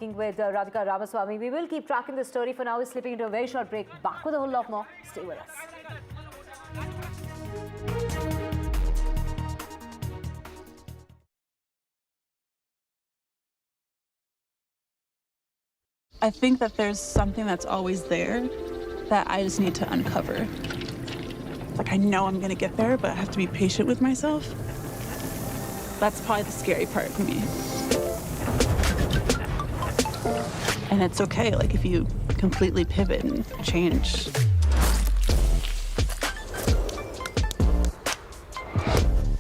With Radhika Ramaswamy. We will keep tracking this story. For now, we're slipping into a very short break. Back with a whole lot more. Stay with us. I think that there's something that's always there that I just need to uncover. Like, I know I'm gonna get there, but I have to be patient with myself. That's probably the scary part for me. And it's okay, like, if you completely pivot and change.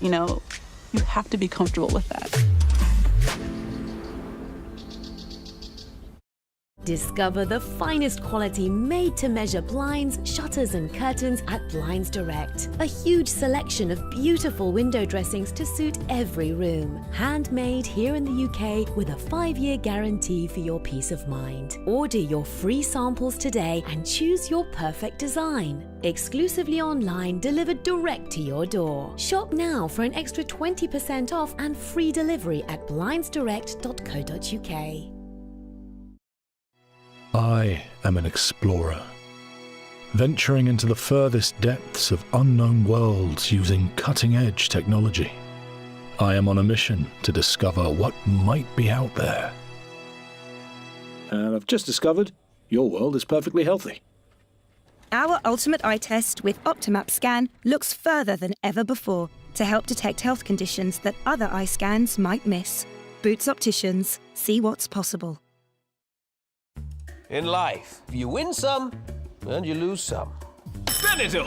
You know, you have to be comfortable with that. Discover the finest quality made-to-measure blinds, shutters and curtains at Blinds Direct. A huge selection of beautiful window dressings to suit every room. Handmade here in the UK with a 5-year guarantee for your peace of mind. Order your free samples today and choose your perfect design. Exclusively online, delivered direct to your door. Shop now for an extra 20% off and free delivery at blindsdirect.co.uk. I am an explorer, venturing into the furthest depths of unknown worlds using cutting-edge technology. I am on a mission to discover what might be out there. And I've just discovered your world is perfectly healthy. Our ultimate eye test with Optimap scan looks further than ever before to help detect health conditions that other eye scans might miss. Boots Opticians, see what's possible. In life, you win some and you lose some. Spin it all!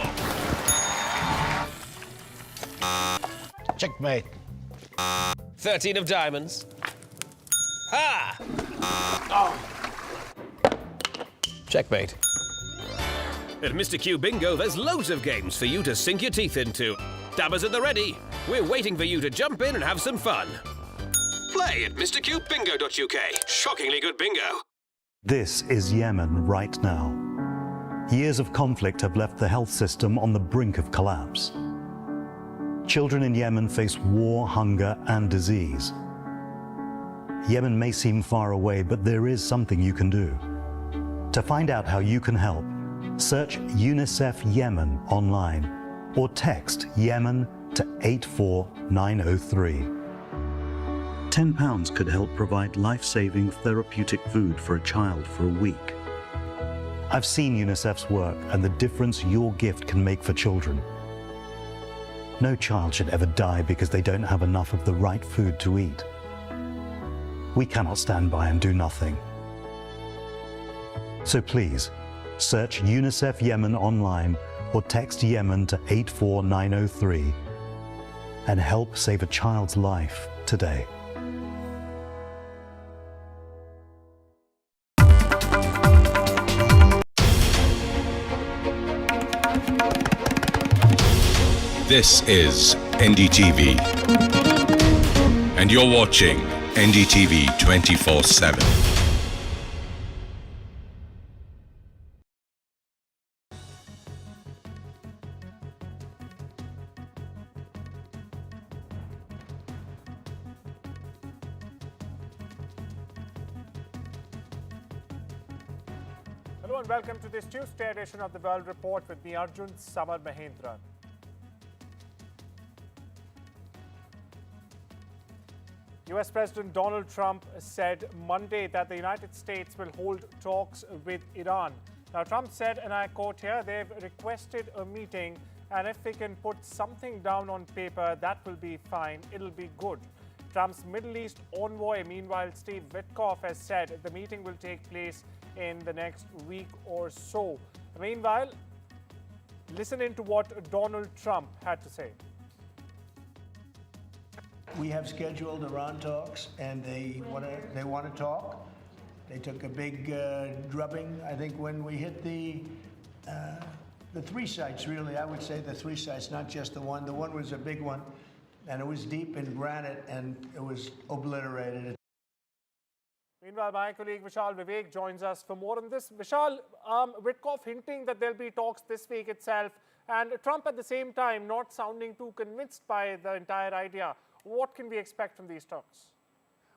Checkmate. 13 of diamonds. Ha! Oh. Checkmate. At Mr. Q Bingo, there's loads of games for you to sink your teeth into. Dabbers at the ready. We're waiting for you to jump in and have some fun. Play at mrqbingo.uk. Shockingly good bingo. This is Yemen right now. Years of conflict have left the health system on the brink of collapse. Children in Yemen face war, hunger, and disease. Yemen may seem far away, but there is something you can do. To find out how you can help, search UNICEF Yemen online or text Yemen to 84903. £10 could help provide life-saving therapeutic food for a child for a week. I've seen UNICEF's work and the difference your gift can make for children. No child should ever die because they don't have enough of the right food to eat. We cannot stand by and do nothing. So please, search UNICEF Yemen online or text Yemen to 84903 and help save a child's life today. This is NDTV, and you're watching NDTV 24/7. Hello and welcome to this Tuesday edition of the World Report with me, Arjun, Samar, Mahendran. US President Donald Trump said Monday that the United States will hold talks with Iran. Now, Trump said, and I quote here, they've requested a meeting, and if we can put something down on paper, that will be fine. It'll be good. Trump's Middle East envoy, meanwhile, Steve Witkoff, has said the meeting will take place in the next week or so. Meanwhile, listen in to what Donald Trump had to say. We have scheduled Iran talks, and they want to talk. They took a big drubbing, I think, when we hit the 3 sites. Really, I would say the 3 sites, not just the one. The one was a big one, and it was deep in granite, and it was obliterated. Meanwhile, my colleague Vishal Vivek joins us for more on this. Vishal, Witkoff hinting that there'll be talks this week itself, and Trump at the same time not sounding too convinced by the entire idea. What can we expect from these talks?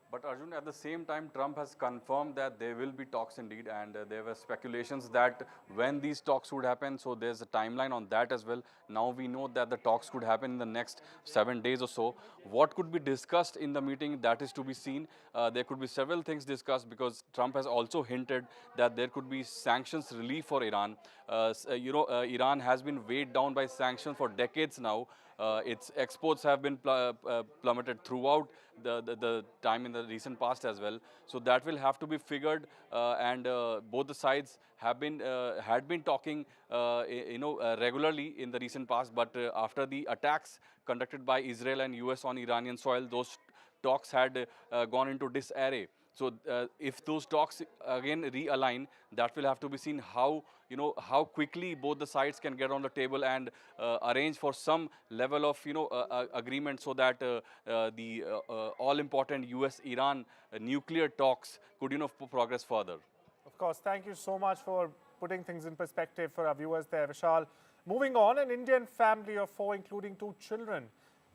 But Arjun, at the same time, Trump has confirmed that there will be talks indeed, and there were speculations that when these talks would happen, so there's a timeline on that as well. Now we know that the talks could happen in the next 7 days or so. What could be discussed in the meeting, that is to be seen. There could be several things discussed because Trump has also hinted that there could be sanctions relief for Iran. Iran has been weighed down by sanctions for decades now. Its exports have been plummeted throughout the time in the recent past as well. So that will have to be figured, and both the sides have been had been talking, regularly in the recent past. But after the attacks conducted by Israel and US on Iranian soil, those talks had gone into disarray. So if those talks again realign, that will have to be seen how quickly both the sides can get on the table and arrange for some level of agreement, so that the all important US-Iran nuclear talks could progress further. Of course, thank you so much for putting things in perspective for our viewers there, Vishal. Moving on, an Indian family of 4, including 2 children,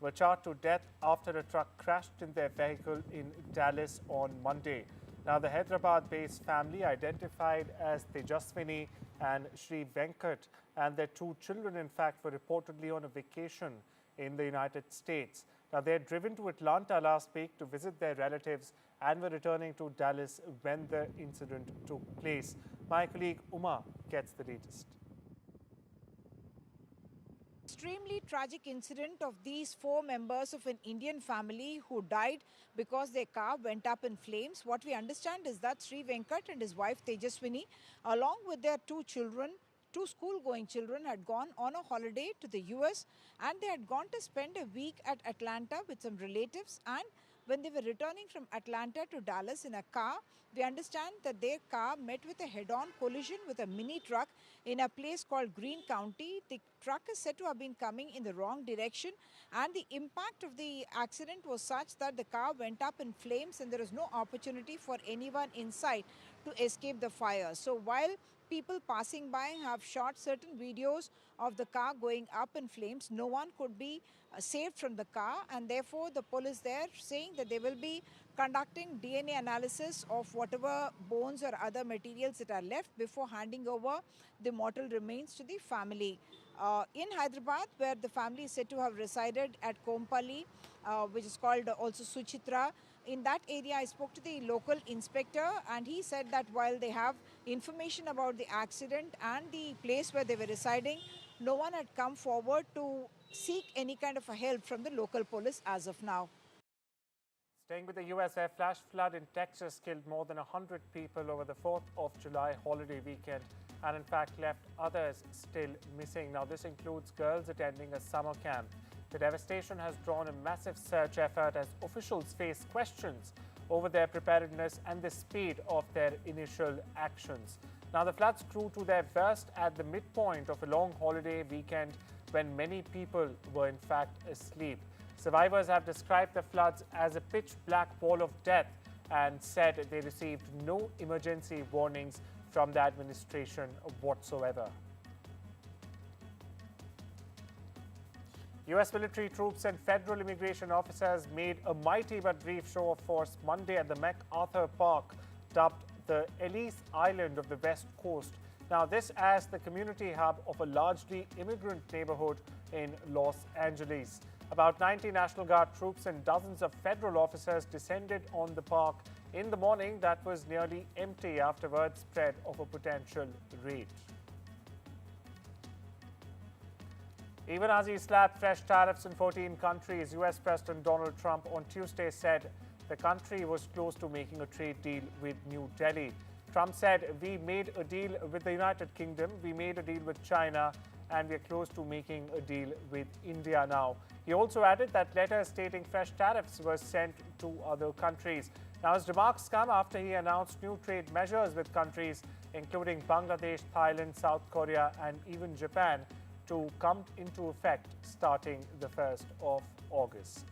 were charred to death after a truck crashed in their vehicle in Dallas on Monday. Now, the Hyderabad-based family, identified as Tejaswini and Sri Venkat, and their 2 children, in fact, were reportedly on a vacation in the United States. Now, they had driven to Atlanta last week to visit their relatives and were returning to Dallas when the incident took place. My colleague Uma gets the latest. Extremely tragic incident of these 4 members of an Indian family who died because their car went up in flames. What we understand is that Sri Venkat and his wife Tejaswini, along with their 2 children, 2 school-going children, had gone on a holiday to the US, and they had gone to spend a week at Atlanta with some relatives. And when they were returning from Atlanta to Dallas in a car, we understand that their car met with a head-on collision with a mini truck in a place called Greene County. The truck is said to have been coming in the wrong direction, and the impact of the accident was such that the car went up in flames and there was no opportunity for anyone inside to escape the fire. So while people passing by have shot certain videos of the car going up in flames, no one could be saved from the car, and therefore the police there saying that they will be conducting DNA analysis of whatever bones or other materials that are left before handing over the mortal remains to the family. In Hyderabad, where the family is said to have resided at Kompally, which is called also Suchitra, in that area I spoke to the local inspector, and he said that while they have information about the accident and the place where they were residing, no one had come forward to seek any kind of a help from the local police as of now. Staying with the US, a flash flood in Texas killed more than 100 people over the 4th of July holiday weekend, and in fact left others still missing. Now, this includes girls attending a summer camp. The devastation has drawn a massive search effort as officials face questions over their preparedness and the speed of their initial actions. Now, the floods grew to their worst at the midpoint of a long holiday weekend when many people were in fact asleep. Survivors have described the floods as a pitch-black wall of death and said they received no emergency warnings from the administration whatsoever. US military troops and federal immigration officers made a mighty but brief show of force Monday at the MacArthur Park, dubbed the Ellis Island of the West Coast. Now, this as the community hub of a largely immigrant neighborhood in Los Angeles. About 90 National Guard troops and dozens of federal officers descended on the park in the morning that was nearly empty after word spread of a potential raid. Even as he slapped fresh tariffs in 14 countries, US President Donald Trump on Tuesday said the country was close to making a trade deal with New Delhi. Trump said, "We made a deal with the United Kingdom, we made a deal with China, and we're close to making a deal with India now." He also added that letters stating fresh tariffs were sent to other countries. Now, his remarks come after he announced new trade measures with countries including Bangladesh, Thailand, South Korea, and even Japan to come into effect starting the 1st of August.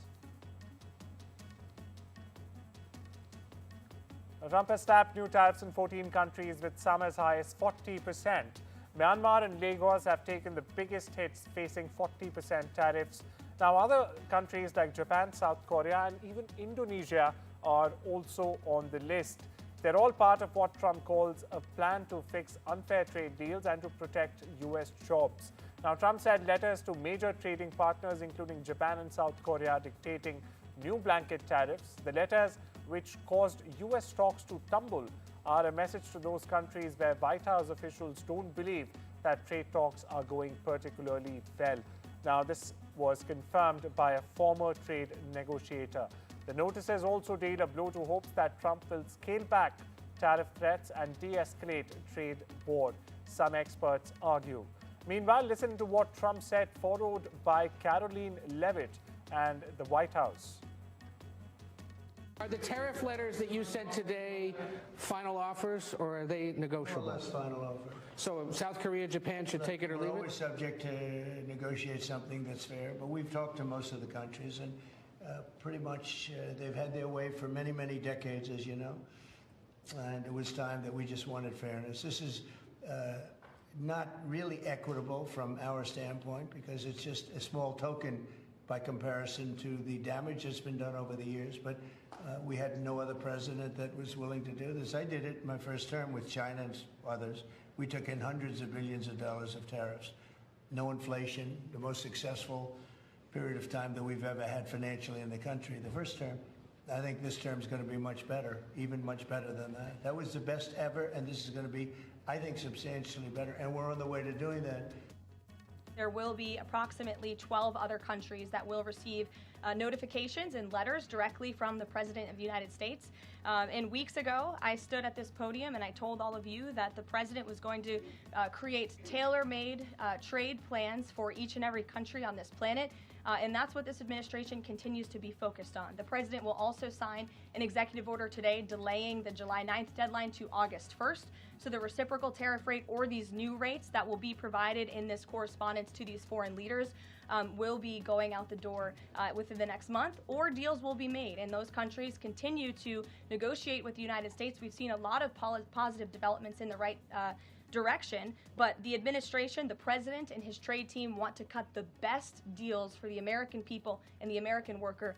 Trump has slapped new tariffs in 14 countries with some as high as 40%. Myanmar and Lagos have taken the biggest hits, facing 40% tariffs. Now, other countries like Japan, South Korea, and even Indonesia are also on the list. They're all part of what Trump calls a plan to fix unfair trade deals and to protect U.S. jobs. Now, Trump said letters to major trading partners, including Japan and South Korea, dictating new blanket tariffs. The letters, which caused U.S. stocks to tumble, are a message to those countries where White House officials don't believe that trade talks are going particularly well. Now, this was confirmed by a former trade negotiator. The notices also deal a blow to hopes that Trump will scale back tariff threats and de-escalate trade war, some experts argue. Meanwhile, listen to what Trump said, followed by Caroline Leavitt and the White House. Are the tariff letters that you sent today final offers, or are they negotiable? More or less final offer. So South Korea, Japan should take it or We're leave always it? subject to negotiate something that's fair, but we've talked to most of the countries, and pretty much they've had their way for many, many decades, as you know. And it was time that we just wanted fairness. This is not really equitable from our standpoint, because it's just a small token by comparison to the damage that's been done over the years. But we had no other president that was willing to do this. I did it in my first term with China and others. We took in hundreds of billions of dollars of tariffs. No inflation, the most successful period of time that we've ever had financially in the country. The first term. I think this term is going to be much better, even much better than that. That was the best ever, and this is going to be, I think, substantially better, and we're on the way to doing that. There will be approximately 12 other countries that will receive notifications and letters directly from the President of the United States. And weeks ago, I stood at this podium and I told all of you that the President was going to create tailor-made trade plans for each and every country on this planet. And that's what this administration continues to be focused on. The President will also sign an executive order today delaying the July 9th deadline to August 1st. So the reciprocal tariff rate, or these new rates that will be provided in this correspondence to these foreign leaders, will be going out the door within the next month, or deals will be made. And those countries continue to negotiate with the United States. We've seen a lot of positive developments in the right direction, but the administration, the president, and his trade team want to cut the best deals for the American people and the American worker.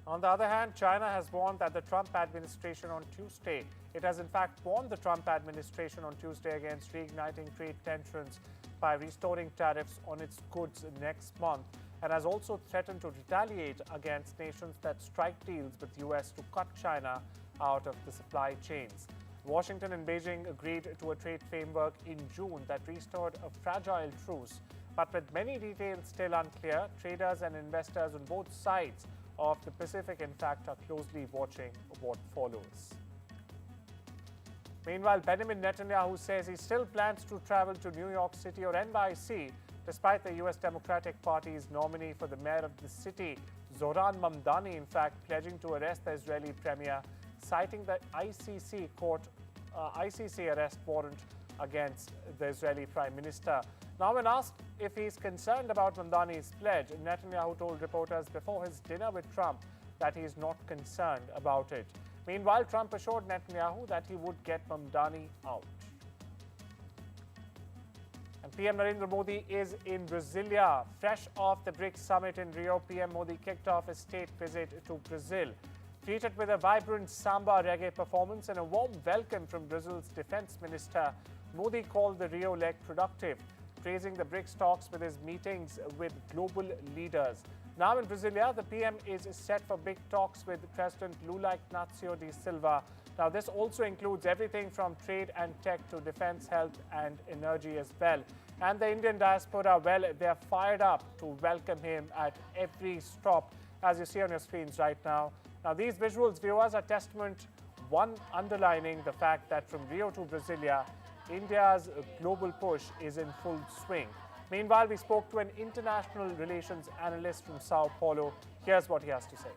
On the other hand, China has warned that the Trump administration on Tuesday, it has in fact warned the Trump administration on Tuesday against reigniting trade tensions by restoring tariffs on its goods next month, and has also threatened to retaliate against nations that strike deals with the US to cut China out of the supply chains. Washington and Beijing agreed to a trade framework in June that restored a fragile truce. But with many details still unclear, traders and investors on both sides of the Pacific, in fact, are closely watching what follows. Meanwhile, Benjamin Netanyahu says he still plans to travel to New York City or NYC, despite the U.S. Democratic Party's nominee for the mayor of the city, Zohran Mamdani, in fact, pledging to arrest the Israeli premier, citing the ICC arrest warrant against the Israeli Prime Minister. Now, when asked if he's concerned about Mamdani's pledge, Netanyahu told reporters before his dinner with Trump that he is not concerned about it. Meanwhile, Trump assured Netanyahu that he would get Mamdani out. And PM Narendra Modi is in Brasilia. Fresh off the BRICS summit in Rio, PM Modi kicked off his state visit to Brazil. Treated with a vibrant samba reggae performance and a warm welcome from Brazil's defense minister, Modi called the Rio leg productive, praising the BRICS talks with his meetings with global leaders. Now in Brasilia, the PM is set for big talks with President Lula Ignacio da Silva. Now this also includes everything from trade and tech to defense, health and energy as well. And the Indian diaspora, well, they're fired up to welcome him at every stop, as you see on your screens right now. Now these visuals, viewers, are testament, one, underlining the fact that from Rio to Brasilia, India's global push is in full swing. Meanwhile, we spoke to an international relations analyst from Sao Paulo. Here's what he has to say.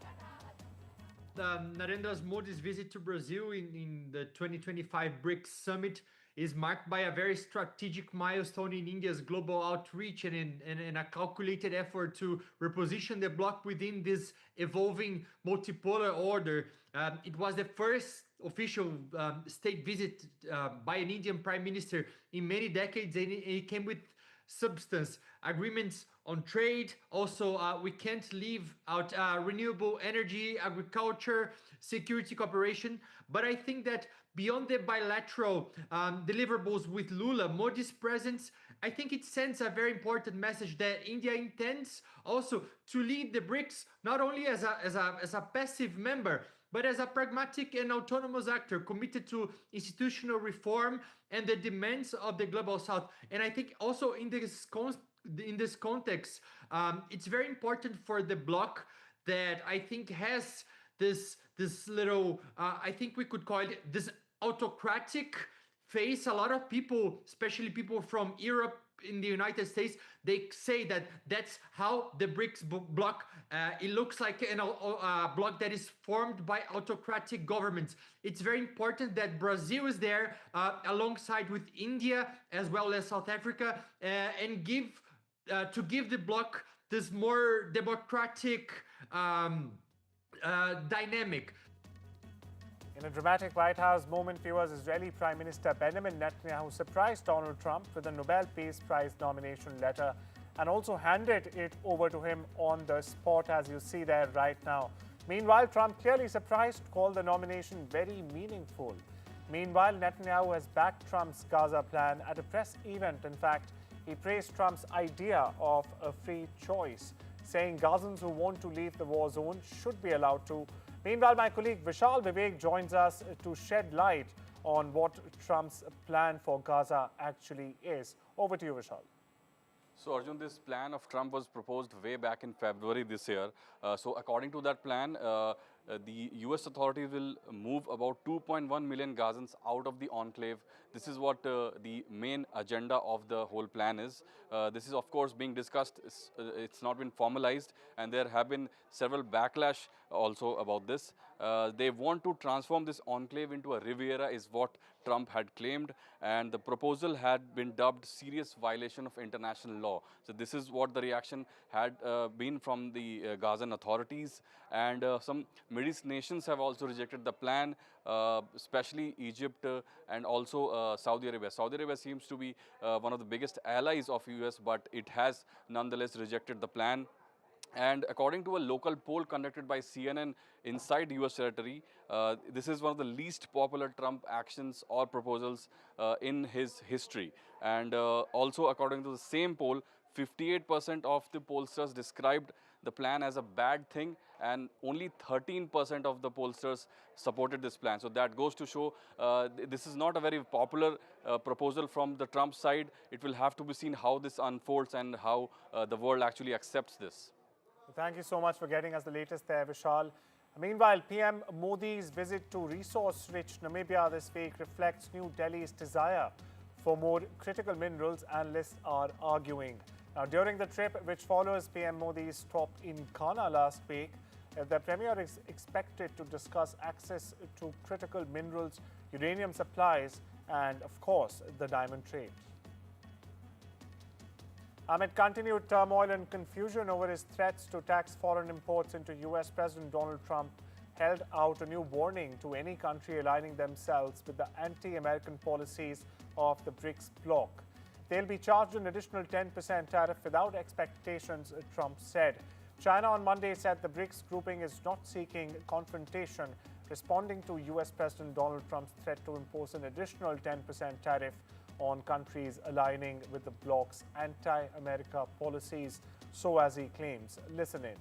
Narendra Modi's visit to Brazil in the 2025 BRICS summit is marked by a very strategic milestone in India's global outreach and a calculated effort to reposition the bloc within this evolving multipolar order. It was the first official state visit by an Indian prime minister in many decades, and it came with substance. Agreements on trade. Also, we can't leave out renewable energy, agriculture, security cooperation. But I think that beyond the bilateral deliverables with Lula, Modi's presence, I think it sends a very important message that India intends also to lead the BRICS not only as a passive member, but as a pragmatic and autonomous actor committed to institutional reform and the demands of the global south. And I think also in this context, it's very important for the bloc that I think has this little, I think we could call it this autocratic face. A lot of people, especially people from Europe, in the United States, they say that that's how the BRICS bloc, it looks like a bloc that is formed by autocratic governments. It's very important that Brazil is there alongside with India as well as South Africa and give the bloc this more democratic dynamic. In a dramatic White House moment, viewers, Israeli Prime Minister Benjamin Netanyahu surprised Donald Trump with a Nobel Peace Prize nomination letter and also handed it over to him on the spot, as you see there right now. Meanwhile, Trump, clearly surprised, called the nomination very meaningful. Meanwhile, Netanyahu has backed Trump's Gaza plan at a press event. In fact, he praised Trump's idea of a free choice, saying Gazans who want to leave the war zone should be allowed to. Meanwhile, my colleague Vishal Vivek joins us to shed light on what Trump's plan for Gaza actually is. Over to you, Vishal. So, Arjun, this plan of Trump was proposed way back in February this year. So, according to that plan, the US authorities will move about 2.1 million Gazans out of the enclave. This is what the main agenda of the whole plan is. This is, of course, being discussed. It's not been formalized, and there have been several backlash also about this. They want to transform this enclave into a Riviera, is what Trump had claimed, and the proposal had been dubbed serious violation of international law. So this is what the reaction had been from the Gazan authorities, and some Middle East nations have also rejected the plan, especially Egypt and also Saudi Arabia. Saudi Arabia seems to be one of the biggest allies of US, but it has nonetheless rejected the plan. And according to a local poll conducted by CNN inside US territory, this is one of the least popular Trump actions or proposals in his history. And also according to the same poll, 58% of the pollsters described the plan as a bad thing, and only 13% of the pollsters supported this plan. So that goes to show this is not a very popular proposal from the Trump side. It will have to be seen how this unfolds and how the world actually accepts this. Thank you so much for getting us the latest there, Vishal. Meanwhile, PM Modi's visit to resource-rich Namibia this week reflects New Delhi's desire for more critical minerals, analysts are arguing. Now, during the trip, which follows PM Modi's stop in Ghana last week, the Premier is expected to discuss access to critical minerals, uranium supplies, and, of course, the diamond trade. Amid continued turmoil and confusion over his threats to tax foreign imports into US, President Donald Trump held out a new warning to any country aligning themselves with the anti-American policies of the BRICS bloc. They'll be charged an additional 10% tariff without expectations, Trump said. China on Monday said the BRICS grouping is not seeking confrontation, responding to US President Donald Trump's threat to impose an additional 10% tariff on countries aligning with the bloc's anti-America policies, so as he claims. Listen in.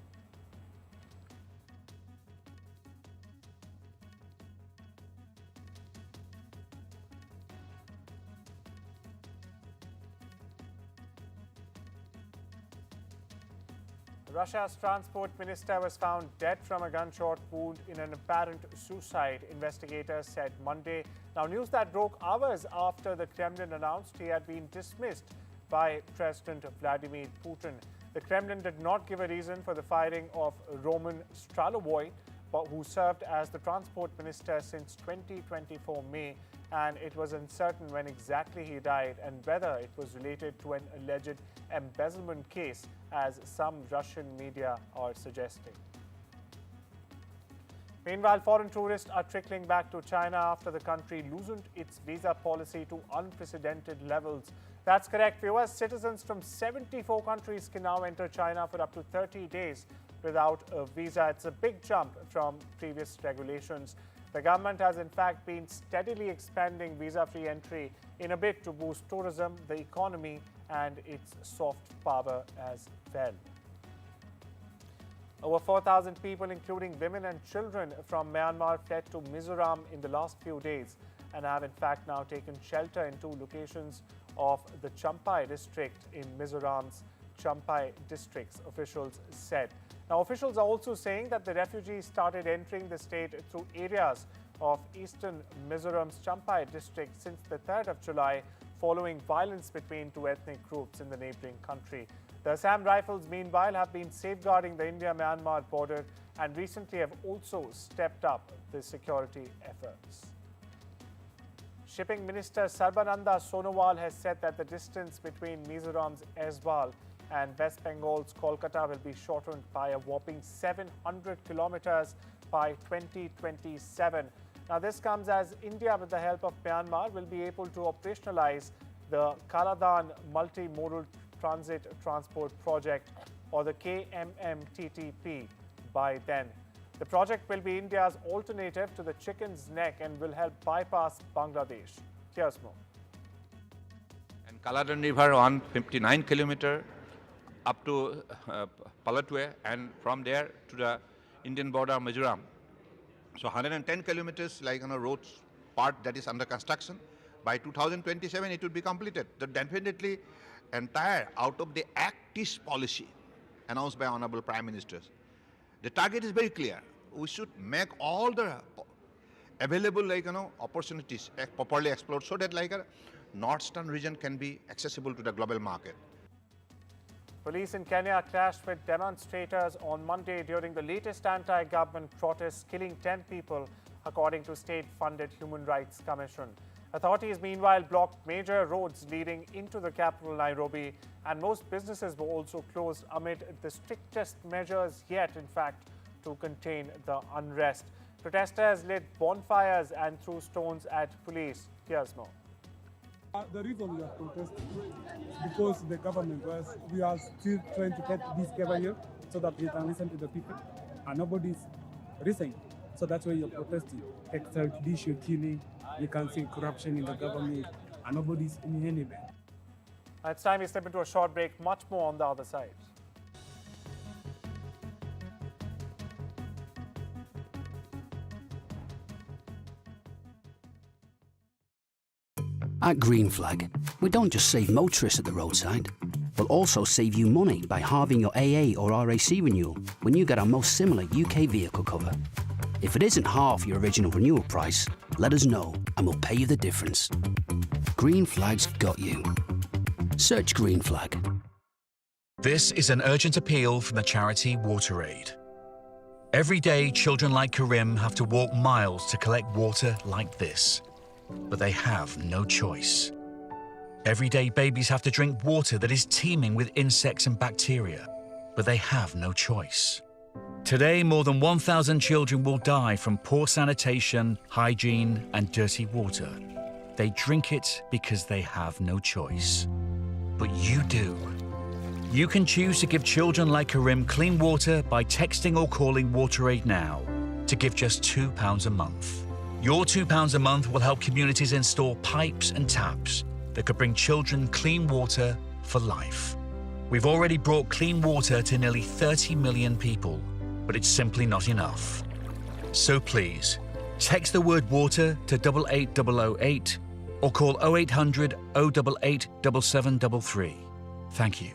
Russia's transport minister was found dead from a gunshot wound in an apparent suicide, investigators said Monday. Now, news that broke hours after the Kremlin announced he had been dismissed by President Vladimir Putin. The Kremlin did not give a reason for the firing of Roman Stralovoy, who served as the transport minister since 2024 May, and it was uncertain when exactly he died and whether it was related to an alleged embezzlement case, as some Russian media are suggesting. Meanwhile, foreign tourists are trickling back to China after the country loosened its visa policy to unprecedented levels. That's correct, viewers. Citizens from 74 countries can now enter China for up to 30 days without a visa. It's a big jump from previous regulations. The government has in fact been steadily expanding visa-free entry in a bid to boost tourism, the economy and its soft power as well. Over 4,000 people, including women and children from Myanmar, fled to Mizoram in the last few days and have in fact now taken shelter in 2 locations of the Champhai district in Mizoram's Champhai districts, officials said. Now, officials are also saying that the refugees started entering the state through areas of eastern Mizoram's Champhai district since the 3rd of July, following violence between 2 ethnic groups in the neighboring country. The Assam Rifles, meanwhile, have been safeguarding the India-Myanmar border and recently have also stepped up the security efforts. Shipping Minister Sarbananda Sonowal has said that the distance between Mizoram's Aizawl and West Bengal's Kolkata will be shortened by a whopping 700 kilometers by 2027. Now, this comes as India, with the help of Myanmar, will be able to operationalize the Kaladan Multimodal Transit Transport Project, or the KMMTTP, by then. The project will be India's alternative to the Chicken's Neck and will help bypass Bangladesh. Here's more. And Kaladan River on 59 kilometer up to Palatwe, and from there to the Indian border Mizoram. So 110 kilometers like on a road part that is under construction. By 2027 it will be completed. So definitely entire out of the Act East policy announced by Honorable Prime Ministers. The target is very clear. We should make all the available opportunities properly explored so that a northern region can be accessible to the global market. Police in Kenya clashed with demonstrators on Monday during the latest anti-government protests, killing 10 people, according to state-funded Human Rights Commission. Authorities, meanwhile, blocked major roads leading into the capital, Nairobi, and most businesses were also closed amid the strictest measures yet, in fact, to contain the unrest. Protesters lit bonfires and threw stones at police. Here's more. The reason we are protesting is because the government we are still trying to get this government so that we can listen to the people, and nobody's listening. So that's why you're protesting. Extrajudicial killing, you can see corruption in the government, and nobody's in anywhere. It's time we step into a short break. Much more on the other side. At Green Flag, we don't just save motorists at the roadside, we'll also save you money by halving your AA or RAC renewal when you get our most similar UK vehicle cover. If it isn't half your original renewal price, let us know and we'll pay you the difference. Green Flag's got you. Search Green Flag. This is an urgent appeal from the charity WaterAid. Every day, children like Karim have to walk miles to collect water like this. But they have no choice. Every day, babies have to drink water that is teeming with insects and bacteria, but they have no choice. Today, more than 1,000 children will die from poor sanitation, hygiene, and dirty water. They drink it because they have no choice. But you do. You can choose to give children like Karim clean water by texting or calling WaterAid now to give just £2 a month. Your £2 a month will help communities install pipes and taps that could bring children clean water for life. We've already brought clean water to nearly 30 million people, but it's simply not enough. So please, text the word water to 88008 or call 0800 088 7733. Thank you.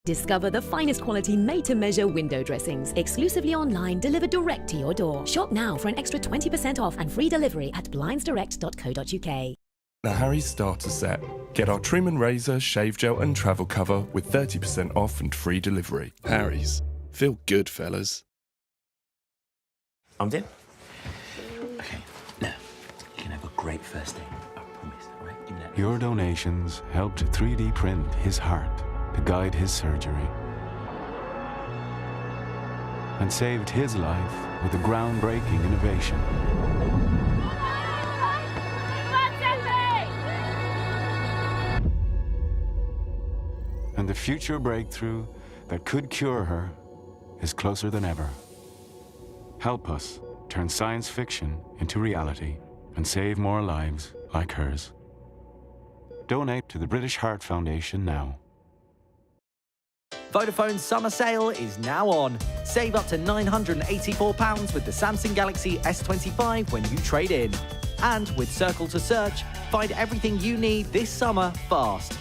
Discover the finest quality made-to-measure window dressings, exclusively online, delivered direct to your door. Shop now for an extra 20% off and free delivery at blindsdirect.co.uk. The Harry's starter set. Get our trim and razor, shave gel and travel cover with 30% off and free delivery. Harry's. Feel good, fellas. I'm in. Okay, now, you can have a great first day. I promise, all right? Your donations helped 3D print his heart to guide his surgery and saved his life with a groundbreaking innovation. And the future breakthrough that could cure her is closer than ever. Help us turn science fiction into reality and save more lives like hers. Donate to the British Heart Foundation now. Vodafone's summer sale is now on. Save up to £984 with the Samsung Galaxy S25 when you trade in. And with Circle to Search, find everything you need this summer fast.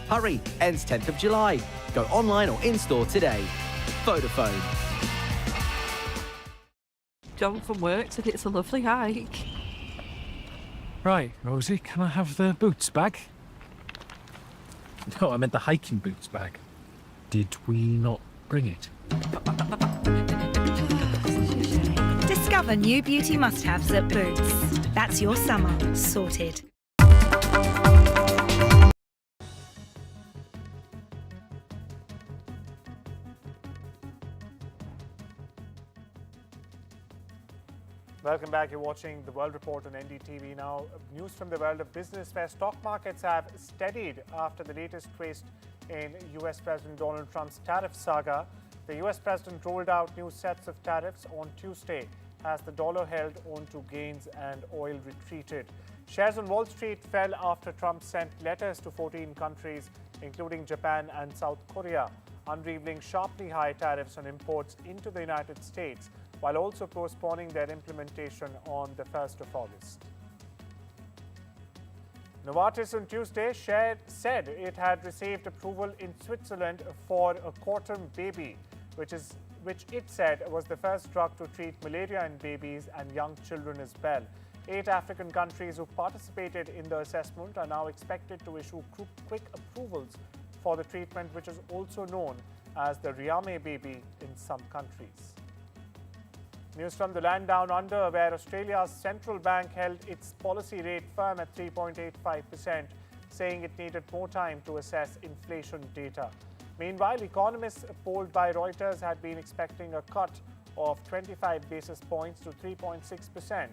Hurry, ends 10th of July. Go online or in-store today. Vodafone. John from work said it's a lovely hike. Right, Rosie, can I have the boots bag? No, I meant the hiking boots bag. Did we not bring it? Discover new beauty must-haves at Boots. That's your summer sorted. Welcome back. You're watching The World Report on NDTV now. News from the world of business where stock markets have steadied after the latest twist in US President Donald Trump's tariff saga. The US President rolled out new sets of tariffs on Tuesday as the dollar held on to gains and oil retreated. Shares on Wall Street fell after Trump sent letters to 14 countries, including Japan and South Korea, unrevealing sharply high tariffs on imports into the United States, while also postponing their implementation on the 1st of August. Novartis on Tuesday said it had received approval in Switzerland for a quarterm baby, which it said was the first drug to treat malaria in babies and young children as well. 8 African countries who participated in the assessment are now expected to issue quick approvals for the treatment, which is also known as the Riame baby in some countries. News from the land down under, where Australia's central bank held its policy rate firm at 3.85%, saying it needed more time to assess inflation data. Meanwhile, economists polled by Reuters had been expecting a cut of 25 basis points to 3.6%.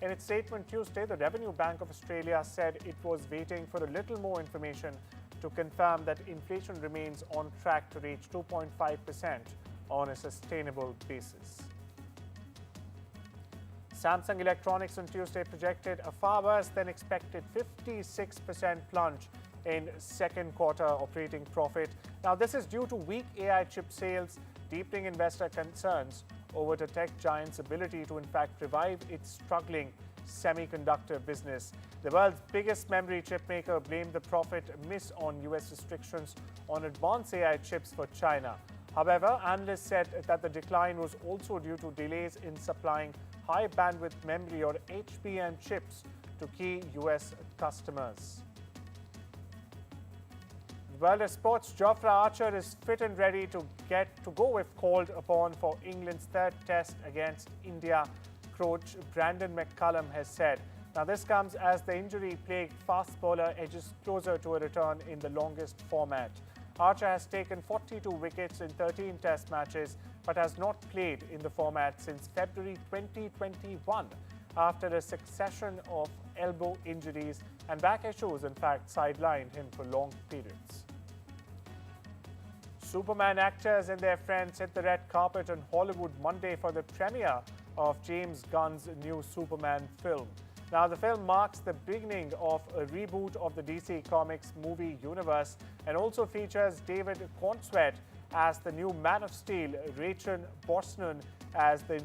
In its statement Tuesday, the Revenue Bank of Australia said it was waiting for a little more information to confirm that inflation remains on track to reach 2.5% on a sustainable basis. Samsung Electronics on Tuesday projected a far worse than expected 56% plunge in second quarter operating profit. Now, this is due to weak AI chip sales, deepening investor concerns over the tech giant's ability to in fact revive its struggling semiconductor business. The world's biggest memory chip maker blamed the profit miss on US restrictions on advanced AI chips for China. However, analysts said that the decline was also due to delays in supplying high bandwidth memory or HBM chips to key US customers. The world of sports, Jofra Archer is fit and ready to go if called upon for England's third test against India, coach Brandon McCullum has said. Now, this comes as the injury-plagued fast bowler edges closer to a return in the longest format. Archer has taken 42 wickets in 13 test matches, but has not played in the format since February 2021 after a succession of elbow injuries and back issues, in fact, sidelined him for long periods. Superman actors and their friends hit the red carpet on Hollywood Monday for the premiere of James Gunn's new Superman film. Now, the film marks the beginning of a reboot of the DC Comics movie universe and also features David Cornsweet as the new Man of Steel, Rachel Brosnahan as the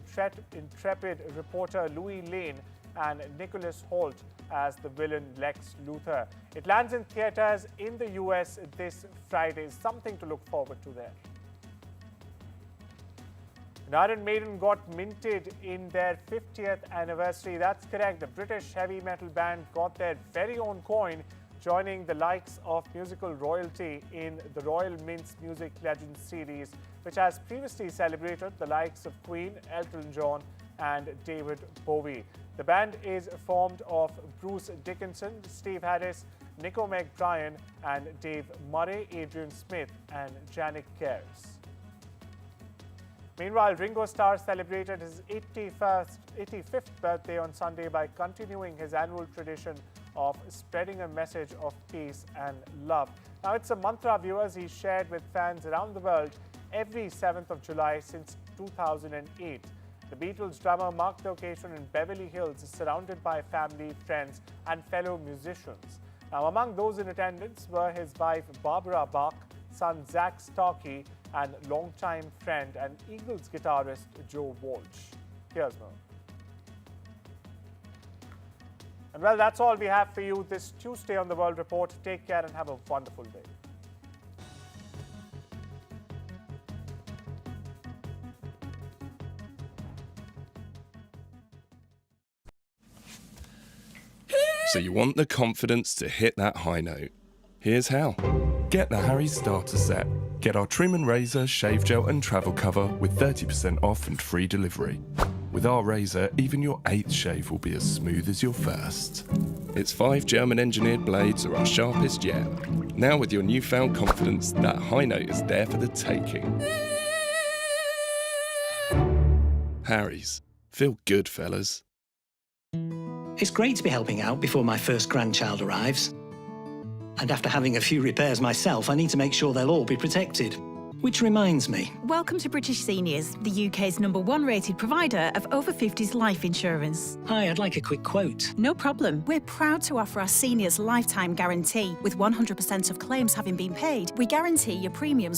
intrepid reporter Louis Lane, and Nicholas Hoult as the villain Lex Luthor. It lands in theaters in the US this Friday. Something to look forward to there. Iron Maiden got minted in their 50th anniversary. That's correct. The British heavy metal band got their very own coin, joining the likes of musical royalty in the Royal Mint's Music Legends series, which has previously celebrated the likes of Queen, Elton John, and David Bowie. The band is formed of Bruce Dickinson, Steve Harris, Nico McBrien, and Dave Murray, Adrian Smith, and Janik Gers. Meanwhile, Ringo Starr celebrated his 85th birthday on Sunday by continuing his annual tradition of spreading a message of peace and love. Now, it's a mantra, viewers, he shared with fans around the world every 7th of July since 2008. The Beatles drummer marked the occasion in Beverly Hills, surrounded by family, friends, and fellow musicians. Now, among those in attendance were his wife Barbara Bach, son Zach Starkey, and longtime friend and Eagles guitarist Joe Walsh. Here's more. And well, that's all we have for you this Tuesday on the World Report. Take care and have a wonderful day. So you want the confidence to hit that high note. Here's how. Get the Harry's starter set. Get our trim and razor, shave gel and travel cover with 30% off and free delivery. With our razor, even your 8th shave will be as smooth as your first. Its 5 German-engineered blades are our sharpest yet. Now with your newfound confidence, that high note is there for the taking. Harry's. Feel good, fellas. It's great to be helping out before my first grandchild arrives. And after having a few repairs myself, I need to make sure they'll all be protected. Which reminds me. Welcome to British Seniors, the UK's #1 rated provider of over 50s life insurance. Hi, I'd like a quick quote. No problem. We're proud to offer our seniors lifetime guarantee. With 100% of claims having been paid, we guarantee your premiums